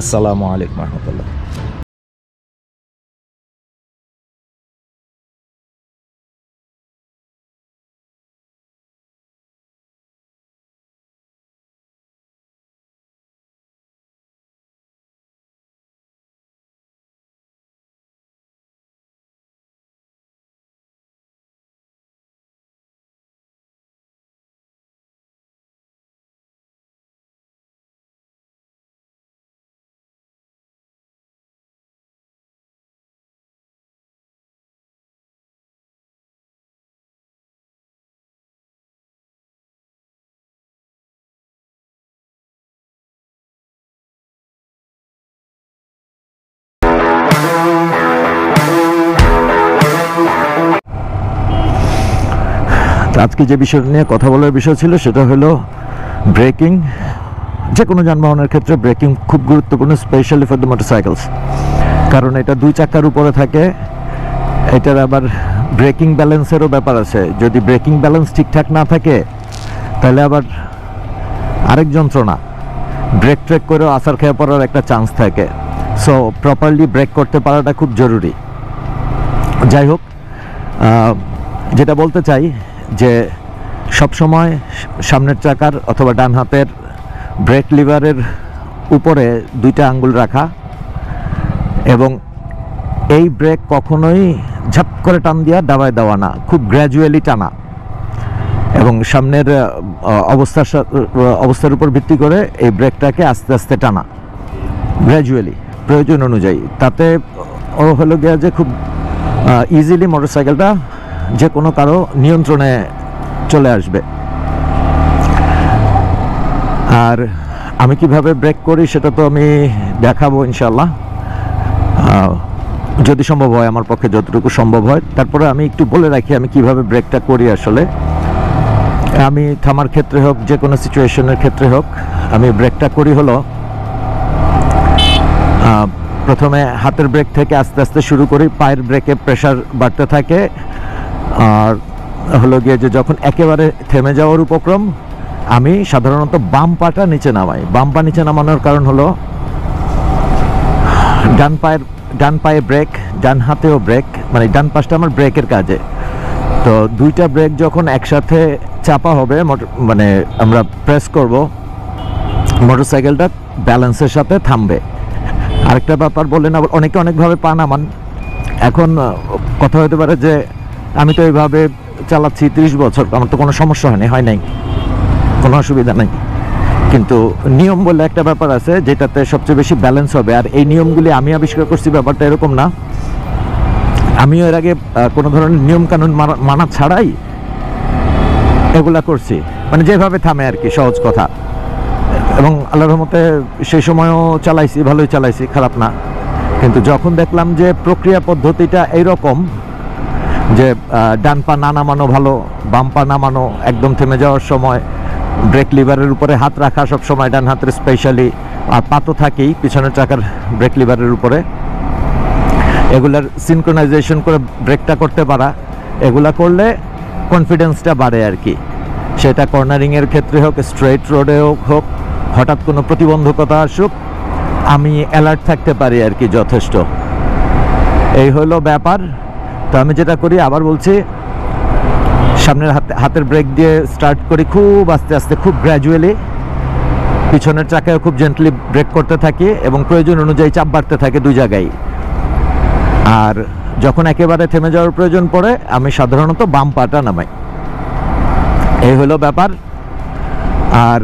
আসসালামু আলাইকুম রহমতুল্লাহ। আজকে যে বিষয় নিয়ে কথা বলার বিষয় ছিল সেটা হলো ব্রেকিং। যে কোনো যানবাহনের ক্ষেত্রে ব্রেকিং খুব গুরুত্বপূর্ণ, স্পেশালি ফর দ্য মোটরসাইকেলস, কারণ এটা দুই চাকার উপরে থাকে। এটার আবার ব্রেকিং ব্যালেন্সেরও ব্যাপার আছে। যদি ব্রেকিং ব্যালেন্স ঠিকঠাক না থাকে তাহলে আবার আরেক যন্ত্রণা, ব্রেক ট্রেক করেও আছাড় খেয়ে পড়ার একটা চান্স থাকে। সো প্রপারলি ব্রেক করতে পারাটা খুব জরুরি। যাই হোক, যেটা বলতে চাই যে সবসময় সামনের চাকার অথবা ডান হাতের ব্রেক লিভারের উপরে দুইটা আঙ্গুল রাখা, এবং এই ব্রেক কখনোই ঝাপ করে টান দিয়া দাবায় দেওয়া না, খুব গ্র্যাজুয়ালি টানা, এবং সামনের অবস্থার উপর ভিত্তি করে এই ব্রেকটাকে আস্তে আস্তে টানা, গ্র্যাজুয়ালি প্রয়োজন অনুযায়ী। তাতে হলো গিয়া যে খুব ইজিলি মোটরসাইকেলটা যে কোনো কারো নিয়ন্ত্রণে চলে আসবে। আর আমি কিভাবে ব্রেক করি সেটা তো আমি দেখাবো ইনশাল্লাহ, যদি সম্ভব হয়, আমার পক্ষে যতটুকু সম্ভব হয়। তারপরে আমি একটু বলে রাখি আমি কিভাবে ব্রেকটা করি। আসলে আমি থামার ক্ষেত্রে হোক, যে কোনো সিচুয়েশনের ক্ষেত্রে হোক, আমি ব্রেকটা করি হলো প্রথমে হাতের ব্রেক থেকে আস্তে আস্তে শুরু করি, পায়ের ব্রেকে প্রেশার বাড়তে থাকে। আর হলো গিয়ে যে যখন একেবারে থেমে যাওয়ার উপক্রম, আমি সাধারণত বাম পাটা নিচে নামাই। বাম পা নিচে নামানোর কারণ হলো ডান পায়ে ব্রেক, ডান হাতেও ব্রেক, মানে ডান পাশটা আমার ব্রেকের কাজে। তো দুইটা ব্রেক যখন একসাথে চাপা হবে, মানে আমরা প্রেস করব, মোটরসাইকেলটা ব্যালেন্সের সাথে থামবে। আরেকটা ব্যাপার বললেন, আবার অনেকে অনেকভাবে পা নামান। এখন কথা হতে পারে যে আমি তো এইভাবে চালাচ্ছি 30 বছর, আমার তো কোনো সমস্যা হয় নাই, কোনো অসুবিধা নেই। কিন্তু নিয়ম বলে একটা ব্যাপার আছে যেটাতে সবচেয়ে বেশি ব্যালেন্স হবে। আর এই নিয়মগুলি আমি আবিষ্কার করছি, ব্যাপারটা এরকম না। আমিও এর আগে কোনো ধরনের নিয়ম কানুন মানা ছাড়াই এগুলা করছি, মানে যেভাবে থামে আর কি, সহজ কথা। এবং আল্লাহর রহমতে সেই সময়ও চালাইছি, ভালোই চালাইছি, খারাপ না। কিন্তু যখন দেখলাম যে প্রক্রিয়া পদ্ধতিটা এইরকম যে ডান পা না নামানো ভালো, বাম পা নামানো, একদম থেমে যাওয়ার সময় ব্রেক লিভারের উপরে হাত রাখা সব সময়, ডান হাতের স্পেশালি, আর পা তো থাকেই পিছনের চাকার ব্রেক লিভারের উপরে, এগুলার সিনক্রোনাইজেশন করে ব্রেকটা করতে পারা, এগুলা করলে কনফিডেন্সটা বাড়ে আর কি। সেটা কর্নারিংয়ের ক্ষেত্রে হোক, স্ট্রেট রোডেও হোক, হঠাৎ কোনো প্রতিবন্ধকতা আসুক, আমি অ্যালার্ট থাকতে পারি আর কি যথেষ্ট। এই হলো ব্যাপার। তো আমি যেটা করি, আবার বলছি, সামনের হাতের ব্রেক দিয়ে স্টার্ট করি খুব আস্তে আস্তে, খুব গ্র্যাজুয়ালি, পিছনের চাকায় খুব জেন্টলি ব্রেক করতে থাকি, এবং প্রয়োজন অনুযায়ী চাপ বাড়তে থাকে দুই জায়গায়। আর যখন একেবারে থেমে যাওয়ার প্রয়োজন পড়ে, আমি সাধারণত বাম পাটা নামাই। এই হলো ব্যাপার। আর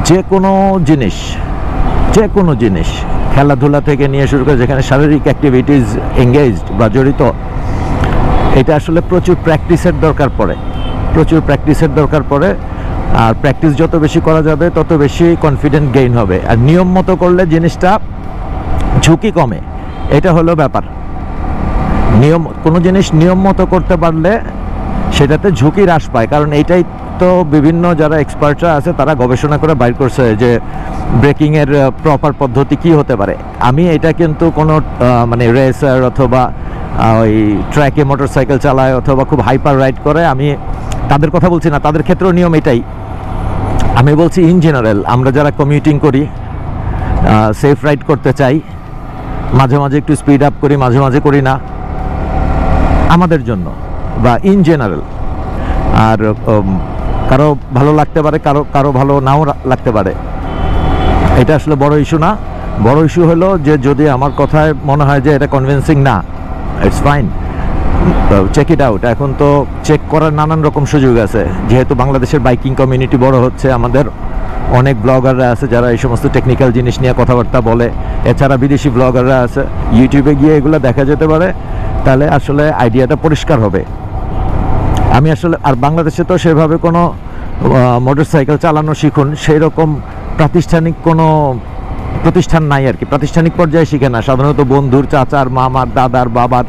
যে কোনো জিনিস খেলাধুলা থেকে নিয়ে শুরু করে যেখানে শারীরিক অ্যাক্টিভিটিস এঙ্গেজড বা জড়িত, এটা আসলে প্রচুর প্র্যাকটিসের দরকার পড়ে। আর প্র্যাকটিস যত বেশি করা যাবে তত বেশি কনফিডেন্ট গেইন হবে। আর নিয়ম মতো করলে জিনিসটা ঝুঁকি কমে, এটা হলো ব্যাপার। কোনো জিনিস নিয়ম মতো করতে পারলে সেটাতে ঝুঁকি হ্রাস পায়। কারণ এইটাই তো বিভিন্ন যারা এক্সপার্টরা আছে তারা গবেষণা করে বাইর করছে যে ব্রেকিংয়ের প্রপার পদ্ধতি কি হতে পারে। আমি এটা কিন্তু কোনো মানে রেসার অথবা ওই ট্র্যাকে মোটরসাইকেল চালায় অথবা খুব হাইপার রাইড করে, আমি তাদের কথা বলছি না, তাদের ক্ষেত্রেও নিয়ম এটাই। আমি বলছি ইন জেনারেল, আমরা যারা কমিউটিং করি, সেফ রাইড করতে চাই, মাঝে মাঝে একটু স্পিড আপ করি, মাঝে মাঝে করি না, আমাদের জন্য বা ইন জেনারেল। আর কারো ভালো লাগতে পারে, কারো ভালো নাও লাগতে পারে, এটা আসলে বড় ইস্যু না। বড় ইস্যু হলো যে যদি আমার কথায় মনে হয় যে এটা কনভিন্সিং না, it's fine, check it out. এখন তো চেক করার নানান রকম সুযোগ আছে, যেহেতু বাংলাদেশের বাইকিং কমিউনিটি বড় হচ্ছে, আমাদের অনেক ব্লগাররা আছে যারা এই সমস্ত টেকনিক্যাল জিনিস নিয়ে কথাবার্তা বলে, এছাড়া বিদেশি ব্লগাররা আছে, ইউটিউবে গিয়ে এগুলো দেখা যেতে পারে, তাহলে আসলে আইডিয়াটা পরিষ্কার হবে। আমি আসলে আর বাংলাদেশে তো সেভাবে কোনো মোটরসাইকেল চালানো শিখুন সেই রকম প্রাতিষ্ঠানিক কোনো প্রতিষ্ঠান নাই আর কি, প্রাতিষ্ঠানিক পর্যায়ে শিখে না, সাধারণত বন্ধুর, চাচার, মামার, দাদার, বাবার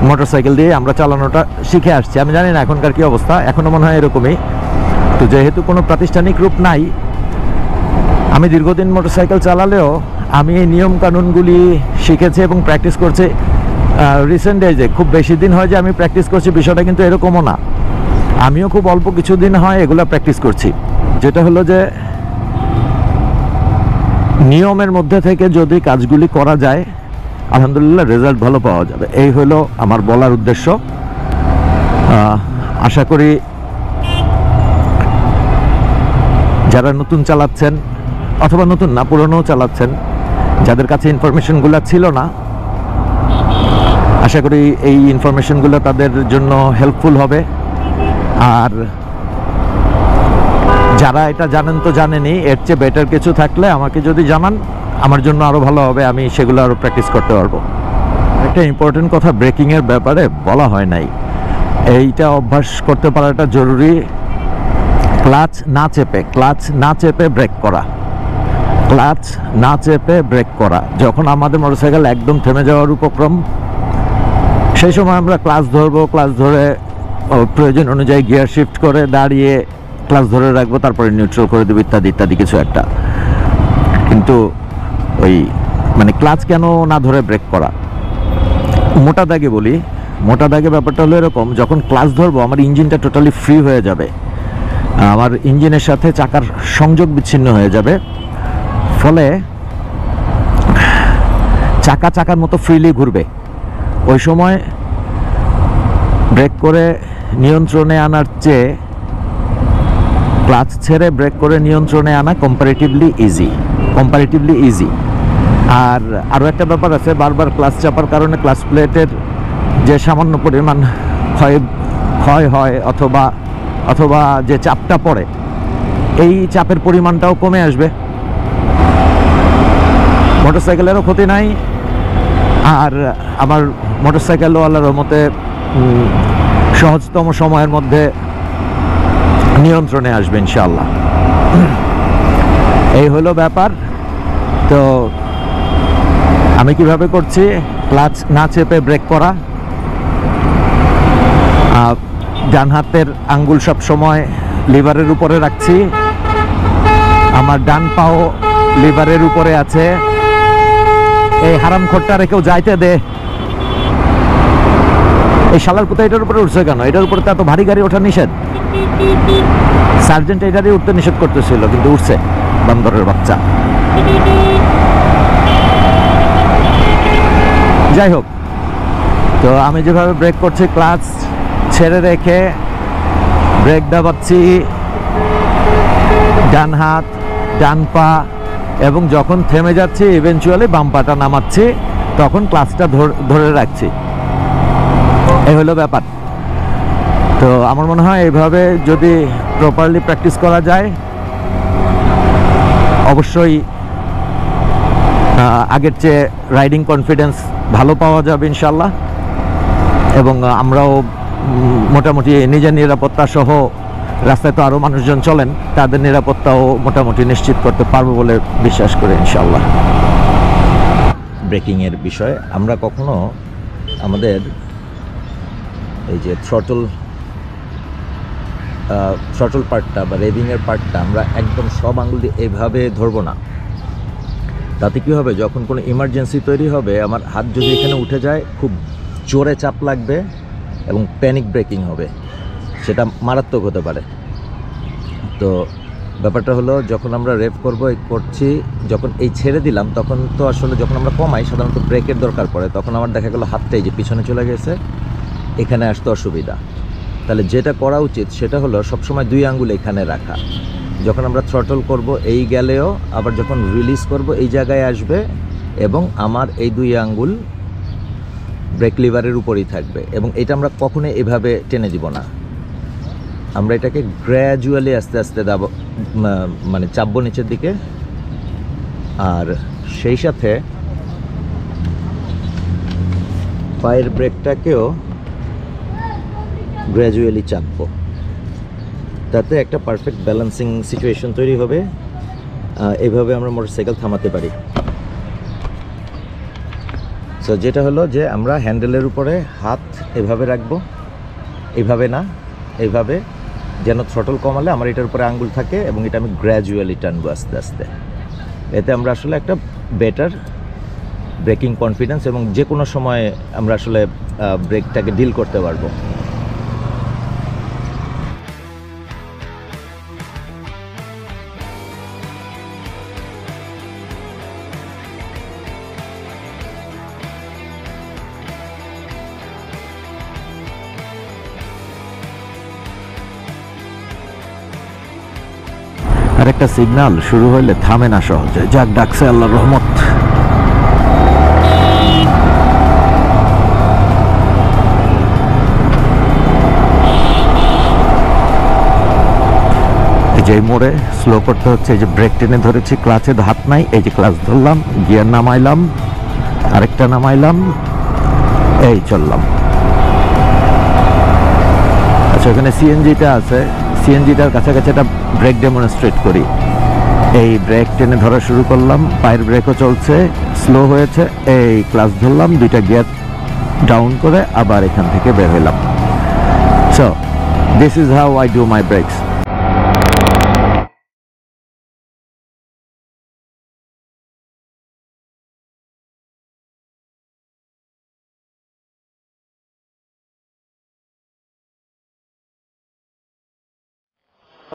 মোটরসাইকেল দিয়ে আমরা চালানোটা শিখে আসছি। আমি জানি না এখনকার কি অবস্থা, এখনও মনে হয় এরকমই। তো যেহেতু কোনো প্রাতিষ্ঠানিক রূপ নাই, আমি দীর্ঘদিন মোটরসাইকেল চালালেও আমি এই নিয়মকানুনগুলি শিখেছি এবং প্র্যাকটিস করছি রিসেন্ট এজে। খুব বেশি দিন হয় যে আমি প্র্যাকটিস করছি বিষয়টা কিন্তু এরকমও না, আমিও খুব অল্প কিছুদিন হয় এগুলো প্র্যাকটিস করছি। যেটা হলো যে নিয়মের মধ্যে থেকে যদি কাজগুলি করা যায়, আলহামদুলিল্লাহ রেজাল্ট ভালো পাওয়া যাবে। এই হলো আমার বলার উদ্দেশ্য। আশা করি যারা নতুন চালাচ্ছেন, অথবা নতুন না পুরনোও চালাচ্ছেন, যাদের কাছে ইনফরমেশনগুলো ছিল না, আশা করি এই ইনফরমেশনগুলো তাদের জন্য হেল্পফুল হবে। আর যারা এটা জানেন তো জানেনই, এর চেয়ে বেটার কিছু থাকলে আমাকে যদি জানান, আমার জন্য আরও ভালো হবে, আমি সেগুলো আরও প্র্যাকটিস করতে পারবো। একটা ইম্পর্টেন্ট কথা ব্রেকিংয়ের ব্যাপারে বলা হয় নাই, এইটা অভ্যাস করতে পারাটা জরুরি। ক্লাচ না চেপে ব্রেক করা, ক্লাচ না চেপে ব্রেক করা। যখন আমাদের মোটরসাইকেল একদম থেমে যাওয়ার উপক্রম, সেই সময় আমরা ক্লাচ ধরবো, ক্লাচ ধরে প্রয়োজন অনুযায়ী গিয়ার শিফট করে দাঁড়িয়ে ক্লাচ ধরে রাখবো, তারপরে নিউট্রাল করে দেবো, ইত্যাদি ইত্যাদি কিছু একটা। কিন্তু ওই মানে ক্লাচ কেন না ধরে ব্রেক করা, মোটা দাগে বলি, মোটা দাগে ব্যাপারটা হলো এরকম, যখন ক্লাচ ধরবো আমার ইঞ্জিনটা টোটালি ফ্রি হয়ে যাবে, আমার ইঞ্জিনের সাথে চাকার সংযোগ বিচ্ছিন্ন হয়ে যাবে, ফলে চাকার মতো ফ্রিলি ঘুরবে। ওই সময় ব্রেক করে নিয়ন্ত্রণে আনার চেয়ে ক্লাচ ছেড়ে ব্রেক করে নিয়ন্ত্রণে আনা কম্পারেটিভলি ইজি। আর আরও একটা ব্যাপার আছে, বারবার ক্লাচ চাপার কারণে ক্লাচ প্লেটের যে সামান্য পরিমাণ ক্ষয় হয় অথবা যে চাপটা পড়ে, এই চাপের পরিমাণটাও কমে আসবে, মোটরসাইকেলেরও ক্ষতি নাই, আর আমার মোটরসাইকেলওয়ালার মতে সহজতম সময়ের মধ্যে নিয়ন্ত্রণে আসবে ইনশাআল্লাহ। এই হলো ব্যাপার। তো আমি কিভাবে করছি, ক্লাচ না চেপে ব্রেক করা, ডান হাতের আঙ্গুল সব সময় লিভারের উপরে রাখছি, আমার ডান পাও লিভারের উপরে আছে। এই হারাম খোরটা রেখেও যাইতে দে, এই শালার কোথায় এটার উপরে উঠছে কেন, এটার উপরে তো এত ভারী গাড়ি ওঠা নিষেধ। সার্জেন্ট এটারই উঠতে নিষেধ করতেছিল, কিন্তু উঠছে বান্দরের বাচ্চা। যাই হোক, তো আমি যেভাবে ব্রেক করছি, ক্লাচ ছেড়ে রেখে ব্রেক দাবাচ্ছি, ডান হাত ডান পা, এবং যখন থেমে যাচ্ছি ইভেনচুয়ালি বাম পাটা নামাচ্ছি, তখন ক্লাচটা ধরে রাখছি। এই হলো ব্যাপার। তো আমার মনে হয় এইভাবে যদি প্রপারলি প্র্যাকটিস করা যায়, অবশ্যই আগের চেয়ে রাইডিং কনফিডেন্স ভালো পাওয়া যাবে ইনশাল্লাহ, এবং আমরাও মোটামুটি নিজের নিরাপত্তা সহ, রাস্তায় তো আরও মানুষজন চলেন, তাদের নিরাপত্তাও মোটামুটি নিশ্চিত করতে পারবো বলে বিশ্বাস করি ইনশাল্লাহ। ব্রেকিংয়ের বিষয়ে আমরা কখনো আমাদের এই যে থ্রটল পার্টটা বা রেভিংয়ের পার্টটা আমরা একদম সব আঙুল দিয়ে এইভাবে ধরবো না। তাতে কী হবে, যখন কোনো ইমার্জেন্সি তৈরি হবে, আমার হাত যদি এখানে উঠে যায়, খুব জোরে চাপ লাগবে এবং প্যানিক ব্রেকিং হবে, সেটা মারাত্মক হতে পারে। তো ব্যাপারটা হলো যখন আমরা রেভ করছি, যখন এই ছেড়ে দিলাম তখন তো আসলে যখন আমরা কমাই সাধারণত ব্রেকের দরকার পড়ে, তখন আমার দেখা গেলো হাতটাই যে পিছনে চলে গেছে, এখানে আসতে অসুবিধা। তাহলে যেটা করা উচিত সেটা হলো সবসময় 2 আঙ্গুল এখানে রাখা। যখন আমরা থ্রটল করব এই গেলেও, আবার যখন রিলিজ করব এই জায়গায় আসবে, এবং আমার এই 2 আঙ্গুল ব্রেক লিভারের উপরেই থাকবে। এবং এটা আমরা কখনোই এভাবে টেনে দিব না, আমরা এটাকে গ্র্যাজুয়ালি আস্তে আস্তে দাব, মানে চাপবো নিচের দিকে। আর সেই সাথে পায়ের ব্রেকটাকেও গ্র্যাজুয়ালি চাপবো, তাতে একটা পারফেক্ট ব্যালেন্সিং সিচুয়েশন তৈরি হবে। এইভাবে আমরা মোটরসাইকেল থামাতে পারি। সো যেটা হলো যে আমরা হ্যান্ডেলের উপরে হাত এভাবে রাখবো, এইভাবে না, এইভাবে, যেন থ্রটল কমালে আমার এটার উপরে আঙ্গুল থাকে এবং এটা আমি গ্র্যাজুয়ালি টানবো আস্তে আস্তে। এতে আমরা আসলে একটা বেটার ব্রেকিং কনফিডেন্স এবং যে কোনো সময় আমরা আসলে ব্রেকটাকে ডিল করতে পারবো। আর একটা সিগন্যাল শুরু হইলে থামে না সহজে, যাক ডাকছে আল্লাহর রহমত। এই যে মোড়ে স্লো করতে হচ্ছে, এই যে ব্রেক টেনে ধরেছি, ক্লাচে হাত নাই, এই যে ক্লাচ ধরলাম, গিয়ার নামাইলাম, আরেকটা নামাইলাম, এই চললাম। আচ্ছা, এখানে সিএনজিটা আছে, সিএনজিটার কাছাকাছি একটা ব্রেক ডেমনস্ট্রেট করি। এই ব্রেক টেনে ধরা শুরু করলাম, পায়ের ব্রেকও চলছে, স্লো হয়েছে, এই ক্লাচ ধরলাম, 2টা গিয়ার ডাউন করে আবার এখান থেকে বের হলাম। So this is how I do my ব্রেকস।